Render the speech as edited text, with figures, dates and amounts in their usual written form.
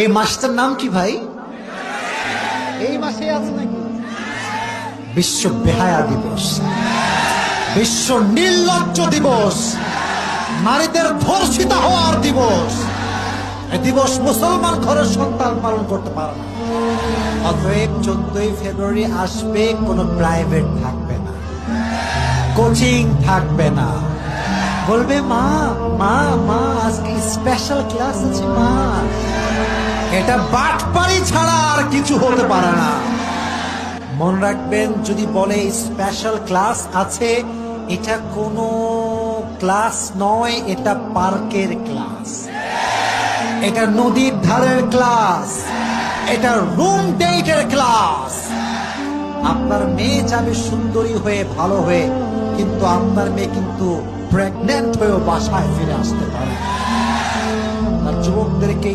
এই মাসটার নাম কি ভাই? এই মাসে আছে নাকি? বিশ্ব বেহায়া দিবস, বিশ্ব নির্লজ্জ দিবস, নারীদের ধর্ষিতা হওয়ার দিবস। এই দিবস মুসলমান ঘরের সন্তান পালন করতে পারে না। অতএব 14ই ফেব্রুয়ারি আসবে, কোনো প্রাইভেট থাকবে না, কোচিং থাকবে না। বলবে মা মা মা আজকে স্পেশাল ক্লাস আছে মা। এটা বাটপারি ছাড়া আর কিছু হতে পারে না। মনে রাখবেন, যদি বলে স্পেশাল ক্লাস আছে, এটা কোনো ক্লাস নয়, এটা পার্কের ক্লাস, এটা নদীর ধারের ক্লাস, এটা রুম ডেটের ক্লাস। আপনার মেয়ে যাবে সুন্দরী হয়ে, ভালো হয়ে, কিন্তু আপনার মেয়ে কিন্তু প্রেগনেন্ট হয়েও বাসায় ফিরে আসতে পারে। যুবকদেরকে